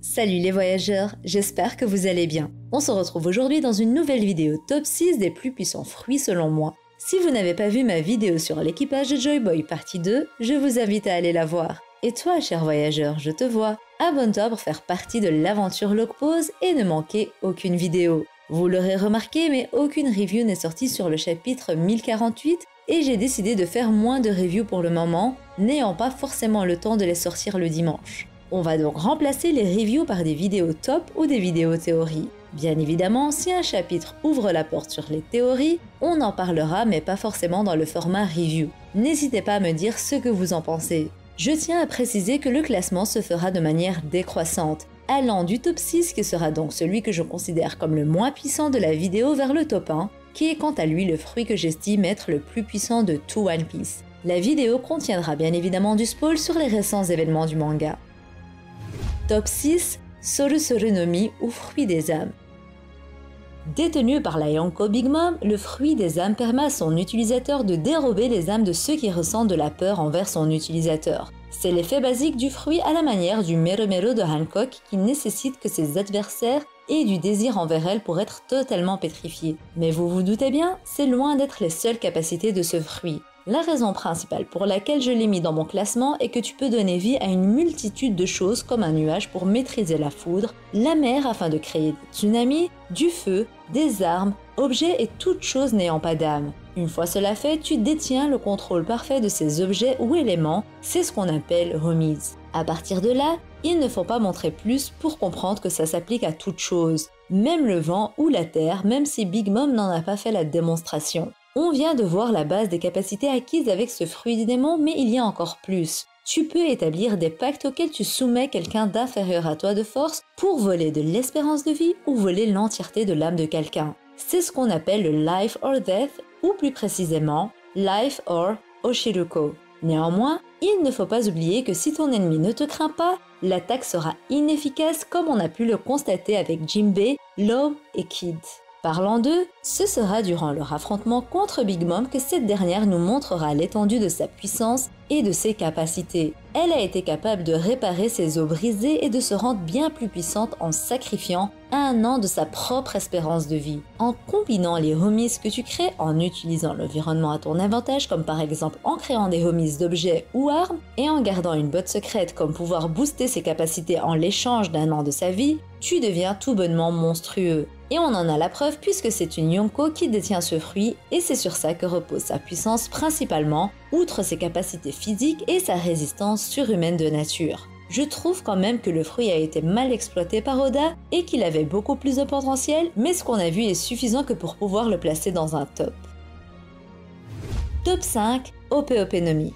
Salut les voyageurs, j'espère que vous allez bien. On se retrouve aujourd'hui dans une nouvelle vidéo top 6 des plus puissants fruits selon moi. Si vous n'avez pas vu ma vidéo sur l'équipage de Joyboy partie 2, je vous invite à aller la voir. Et toi, cher voyageur, je te vois. Abonne-toi pour faire partie de l'aventure Logpause et ne manquer aucune vidéo. Vous l'aurez remarqué, mais aucune review n'est sortie sur le chapitre 1048 et j'ai décidé de faire moins de reviews pour le moment, n'ayant pas forcément le temps de les sortir le dimanche. On va donc remplacer les reviews par des vidéos top ou des vidéos théories. Bien évidemment, si un chapitre ouvre la porte sur les théories, on en parlera mais pas forcément dans le format review. N'hésitez pas à me dire ce que vous en pensez. Je tiens à préciser que le classement se fera de manière décroissante, allant du top 6 qui sera donc celui que je considère comme le moins puissant de la vidéo vers le top 1, qui est quant à lui le fruit que j'estime être le plus puissant de tout One Piece. La vidéo contiendra bien évidemment du spoil sur les récents événements du manga. Top 6, Soru no Mi ou fruit des âmes. Détenu par la Yonko Big Mom, le fruit des âmes permet à son utilisateur de dérober les âmes de ceux qui ressentent de la peur envers son utilisateur. C'est l'effet basique du fruit à la manière du Mero Mero de Hancock qui nécessite que ses adversaires aient du désir envers elle pour être totalement pétrifiés. Mais vous vous doutez bien, c'est loin d'être les seules capacités de ce fruit. La raison principale pour laquelle je l'ai mis dans mon classement est que tu peux donner vie à une multitude de choses comme un nuage pour maîtriser la foudre, la mer afin de créer des tsunamis, du feu, des armes, objets et toutes choses n'ayant pas d'âme. Une fois cela fait, tu détiens le contrôle parfait de ces objets ou éléments, c'est ce qu'on appelle remise. À partir de là, il ne faut pas montrer plus pour comprendre que ça s'applique à toute chose, même le vent ou la terre, même si Big Mom n'en a pas fait la démonstration. On vient de voir la base des capacités acquises avec ce fruit du démon, mais il y a encore plus. Tu peux établir des pactes auxquels tu soumets quelqu'un d'inférieur à toi de force pour voler de l'espérance de vie ou voler l'entièreté de l'âme de quelqu'un. C'est ce qu'on appelle le Life or Death, ou plus précisément, Life or Oshiruko. Néanmoins, il ne faut pas oublier que si ton ennemi ne te craint pas, l'attaque sera inefficace comme on a pu le constater avec Jinbei, Law et Kid. Parlant d'eux, ce sera durant leur affrontement contre Big Mom que cette dernière nous montrera l'étendue de sa puissance et de ses capacités. Elle a été capable de réparer ses os brisés et de se rendre bien plus puissante en sacrifiant 1 an de sa propre espérance de vie. En combinant les remises que tu crées en utilisant l'environnement à ton avantage, comme par exemple en créant des remises d'objets ou armes, et en gardant une botte secrète comme pouvoir booster ses capacités en l'échange d'1 an de sa vie, tu deviens tout bonnement monstrueux. Et on en a la preuve puisque c'est une Yonko qui détient ce fruit et c'est sur ça que repose sa puissance principalement, outre ses capacités physiques et sa résistance surhumaine de nature. Je trouve quand même que le fruit a été mal exploité par Oda et qu'il avait beaucoup plus de potentiel, mais ce qu'on a vu est suffisant que pour pouvoir le placer dans un top. Top 5, Ope Ope no Mi.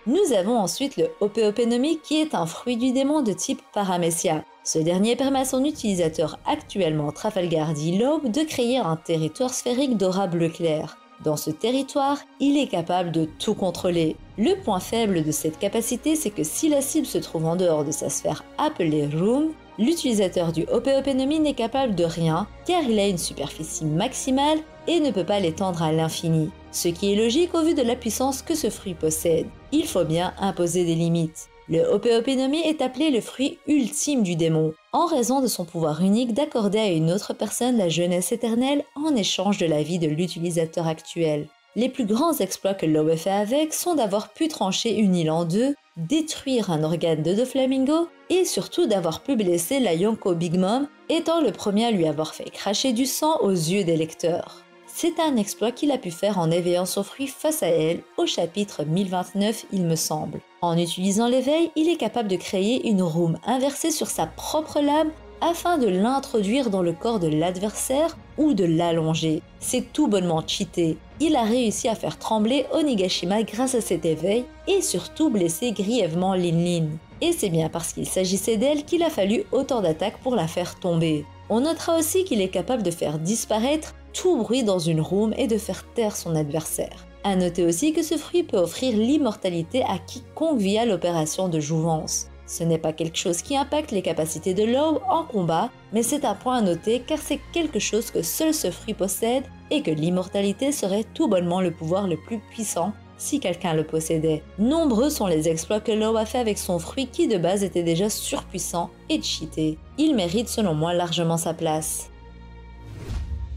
Nous avons ensuite le Ope Ope no Mi qui est un fruit du démon de type Paramecia. Ce dernier permet à son utilisateur actuellement Trafalgar D. Law de créer un territoire sphérique d'aura bleu clair. Dans ce territoire, il est capable de tout contrôler. Le point faible de cette capacité, c'est que si la cible se trouve en dehors de sa sphère appelée Room, l'utilisateur du Ope Ope no Mi n'est capable de rien car il a une superficie maximale et ne peut pas l'étendre à l'infini. Ce qui est logique au vu de la puissance que ce fruit possède. Il faut bien imposer des limites. Le Ope Ope no Mi est appelé le fruit ultime du démon, en raison de son pouvoir unique d'accorder à une autre personne la jeunesse éternelle en échange de la vie de l'utilisateur actuel. Les plus grands exploits que Law fait avec sont d'avoir pu trancher une île en deux, détruire un organe de Doflamingo et surtout d'avoir pu blesser la Yonko Big Mom, étant le premier à lui avoir fait cracher du sang aux yeux des lecteurs. C'est un exploit qu'il a pu faire en éveillant son fruit face à elle au chapitre 1029 il me semble. En utilisant l'éveil, il est capable de créer une room inversée sur sa propre lame afin de l'introduire dans le corps de l'adversaire ou de l'allonger. C'est tout bonnement cheaté. Il a réussi à faire trembler Onigashima grâce à cet éveil et surtout blesser grièvement Lin Lin. Et c'est bien parce qu'il s'agissait d'elle qu'il a fallu autant d'attaques pour la faire tomber. On notera aussi qu'il est capable de faire disparaître tout bruit dans une room et de faire taire son adversaire. À noter aussi que ce fruit peut offrir l'immortalité à quiconque via l'opération de jouvence. Ce n'est pas quelque chose qui impacte les capacités de Law en combat, mais c'est un point à noter car c'est quelque chose que seul ce fruit possède et que l'immortalité serait tout bonnement le pouvoir le plus puissant si quelqu'un le possédait. Nombreux sont les exploits que Law a fait avec son fruit qui de base était déjà surpuissant et cheaté. Il mérite selon moi largement sa place.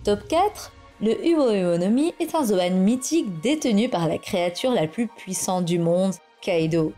Top 4. Le Uo-Uonomi est un Zoan mythique détenu par la créature la plus puissante du monde, Kaido.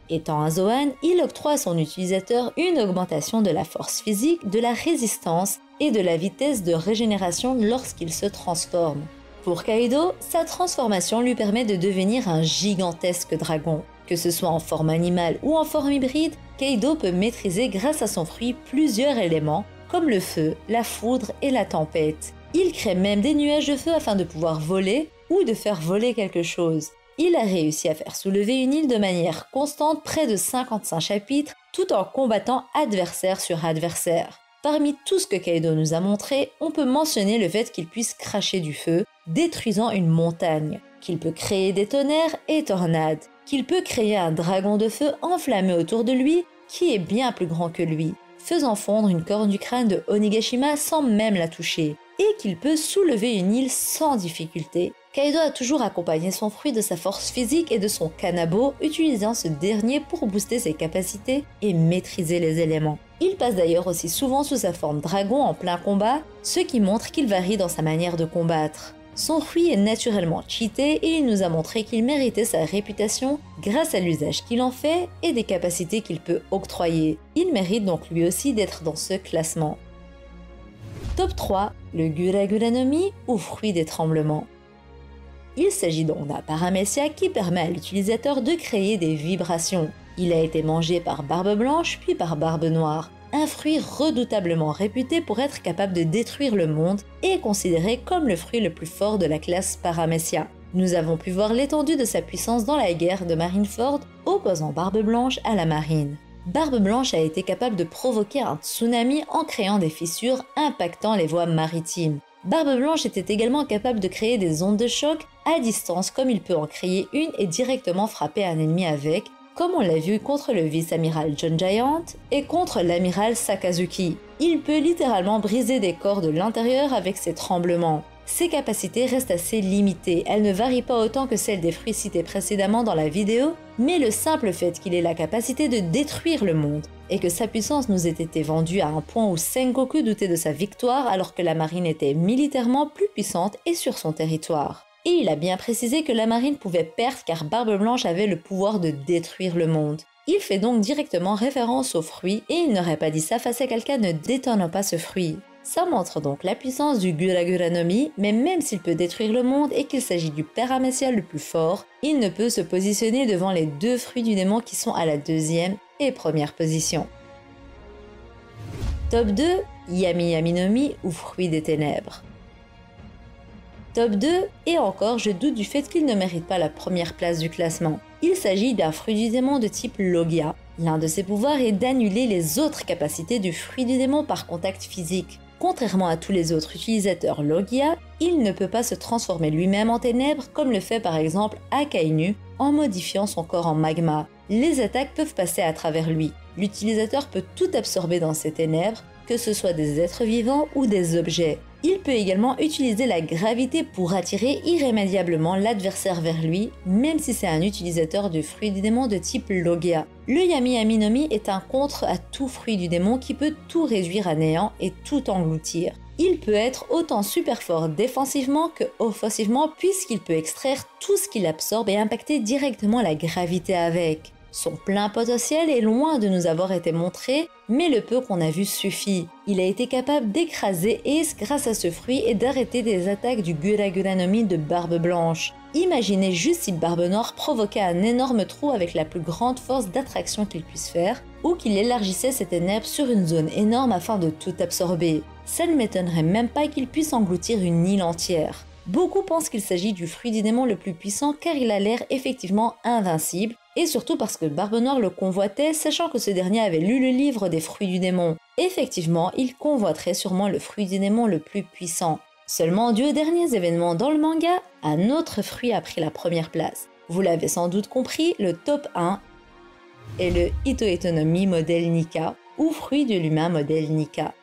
Étant un Zoan, il octroie à son utilisateur une augmentation de la force physique, de la résistance et de la vitesse de régénération lorsqu'il se transforme. Pour Kaido, sa transformation lui permet de devenir un gigantesque dragon. Que ce soit en forme animale ou en forme hybride, Kaido peut maîtriser grâce à son fruit plusieurs éléments, comme le feu, la foudre et la tempête. Il crée même des nuages de feu afin de pouvoir voler ou de faire voler quelque chose. Il a réussi à faire soulever une île de manière constante près de 55 chapitres tout en combattant adversaire sur adversaire. Parmi tout ce que Kaido nous a montré, on peut mentionner le fait qu'il puisse cracher du feu, détruisant une montagne, qu'il peut créer des tonnerres et tornades, qu'il peut créer un dragon de feu enflammé autour de lui qui est bien plus grand que lui, faisant fondre une corne du crâne de Onigashima sans même la toucher, et qu'il peut soulever une île sans difficulté. Kaido a toujours accompagné son fruit de sa force physique et de son kanabo, utilisant ce dernier pour booster ses capacités et maîtriser les éléments. Il passe d'ailleurs aussi souvent sous sa forme dragon en plein combat, ce qui montre qu'il varie dans sa manière de combattre. Son fruit est naturellement cheaté et il nous a montré qu'il méritait sa réputation grâce à l'usage qu'il en fait et des capacités qu'il peut octroyer. Il mérite donc lui aussi d'être dans ce classement. Top 3. Le Gura-Guranomi ou fruit des tremblements. Il s'agit donc d'un paramécia qui permet à l'utilisateur de créer des vibrations. Il a été mangé par Barbe Blanche puis par Barbe Noire, un fruit redoutablement réputé pour être capable de détruire le monde et est considéré comme le fruit le plus fort de la classe paramécia. Nous avons pu voir l'étendue de sa puissance dans la guerre de Marineford, opposant Barbe Blanche à la marine. Barbe Blanche a été capable de provoquer un tsunami en créant des fissures impactant les voies maritimes. Barbe Blanche était également capable de créer des ondes de choc à distance comme il peut en créer une et directement frapper un ennemi avec, comme on l'a vu contre le vice-amiral John Giant et contre l'amiral Sakazuki. Il peut littéralement briser des corps de l'intérieur avec ses tremblements. Ses capacités restent assez limitées, elles ne varient pas autant que celles des fruits cités précédemment dans la vidéo, mais le simple fait qu'il ait la capacité de détruire le monde, et que sa puissance nous ait été vendue à un point où Sengoku doutait de sa victoire alors que la marine était militairement plus puissante et sur son territoire. Et il a bien précisé que la marine pouvait perdre car Barbe Blanche avait le pouvoir de détruire le monde. Il fait donc directement référence au fruit et il n'aurait pas dit ça face à quelqu'un ne détonnant pas ce fruit. Ça montre donc la puissance du Gura-Guranomi, mais même s'il peut détruire le monde et qu'il s'agit du paramécia le plus fort, il ne peut se positionner devant les deux fruits du démon qui sont à la deuxième et première position. Top 2, Yami Yaminomi ou fruit des ténèbres. Top 2, et encore je doute du fait qu'il ne mérite pas la première place du classement. Il s'agit d'un fruit du démon de type Logia. L'un de ses pouvoirs est d'annuler les autres capacités du fruit du démon par contact physique. Contrairement à tous les autres utilisateurs Logia, il ne peut pas se transformer lui-même en ténèbres comme le fait par exemple Akainu en modifiant son corps en magma. Les attaques peuvent passer à travers lui. L'utilisateur peut tout absorber dans ces ténèbres, que ce soit des êtres vivants ou des objets. Il peut également utiliser la gravité pour attirer irrémédiablement l'adversaire vers lui, même si c'est un utilisateur du fruit du démon de type Logia. Le Yami Yaminomi est un contre à tout fruit du démon qui peut tout réduire à néant et tout engloutir. Il peut être autant super fort défensivement que offensivement puisqu'il peut extraire tout ce qu'il absorbe et impacter directement la gravité avec. Son plein potentiel est loin de nous avoir été montré, mais le peu qu'on a vu suffit. Il a été capable d'écraser Ace grâce à ce fruit et d'arrêter des attaques du Gura-Guranomi de Barbe Blanche. Imaginez juste si Barbe Noire provoquait un énorme trou avec la plus grande force d'attraction qu'il puisse faire, ou qu'il élargissait ses ténèbres sur une zone énorme afin de tout absorber. Ça ne m'étonnerait même pas qu'il puisse engloutir une île entière. Beaucoup pensent qu'il s'agit du fruit du démon le plus puissant car il a l'air effectivement invincible, et surtout parce que Barbe Noire le convoitait, sachant que ce dernier avait lu le livre des fruits du démon. Effectivement, il convoiterait sûrement le fruit du démon le plus puissant. Seulement, dû aux derniers événements dans le manga, un autre fruit a pris la première place. Vous l'avez sans doute compris, le top 1 est le Ito-Itonomi modèle Nika, ou fruit de l'humain modèle Nika.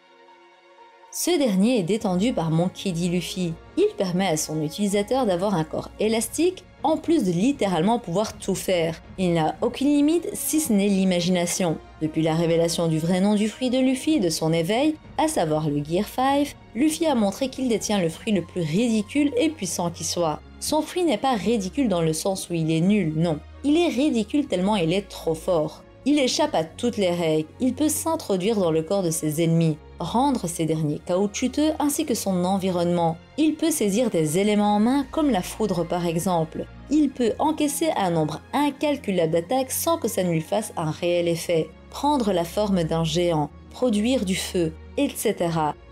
Ce dernier est détendu par Monkey D. Luffy. Il permet à son utilisateur d'avoir un corps élastique, en plus de littéralement pouvoir tout faire. Il n'a aucune limite si ce n'est l'imagination. Depuis la révélation du vrai nom du fruit de Luffy et de son éveil, à savoir le Gear 5, Luffy a montré qu'il détient le fruit le plus ridicule et puissant qui soit. Son fruit n'est pas ridicule dans le sens où il est nul, non. Il est ridicule tellement il est trop fort. Il échappe à toutes les règles, il peut s'introduire dans le corps de ses ennemis, rendre ces derniers caoutchouteux ainsi que son environnement. Il peut saisir des éléments en main comme la foudre par exemple. Il peut encaisser un nombre incalculable d'attaques sans que ça ne lui fasse un réel effet. Prendre la forme d'un géant, produire du feu, etc.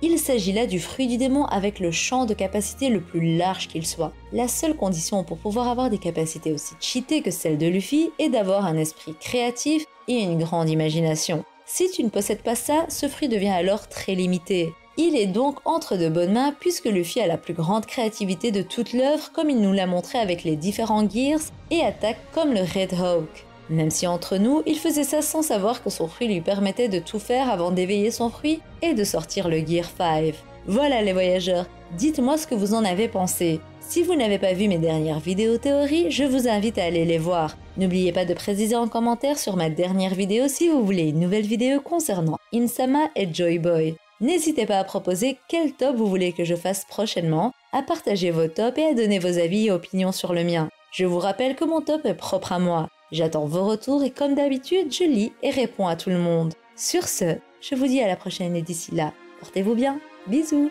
Il s'agit là du fruit du démon avec le champ de capacité le plus large qu'il soit. La seule condition pour pouvoir avoir des capacités aussi cheatées que celles de Luffy est d'avoir un esprit créatif et une grande imagination. Si tu ne possèdes pas ça, ce fruit devient alors très limité. Il est donc entre de bonnes mains puisque Luffy a la plus grande créativité de toute l'œuvre comme il nous l'a montré avec les différents Gears et attaques comme le Red Hawk. Même si entre nous, il faisait ça sans savoir que son fruit lui permettait de tout faire avant d'éveiller son fruit et de sortir le Gear 5. Voilà les voyageurs, dites-moi ce que vous en avez pensé. Si vous n'avez pas vu mes dernières vidéos théories, je vous invite à aller les voir. N'oubliez pas de préciser en commentaire sur ma dernière vidéo si vous voulez une nouvelle vidéo concernant Insama et Joy Boy. N'hésitez pas à proposer quel top vous voulez que je fasse prochainement, à partager vos tops et à donner vos avis et opinions sur le mien. Je vous rappelle que mon top est propre à moi. J'attends vos retours et comme d'habitude, je lis et réponds à tout le monde. Sur ce, je vous dis à la prochaine et d'ici là, portez-vous bien. Bisous!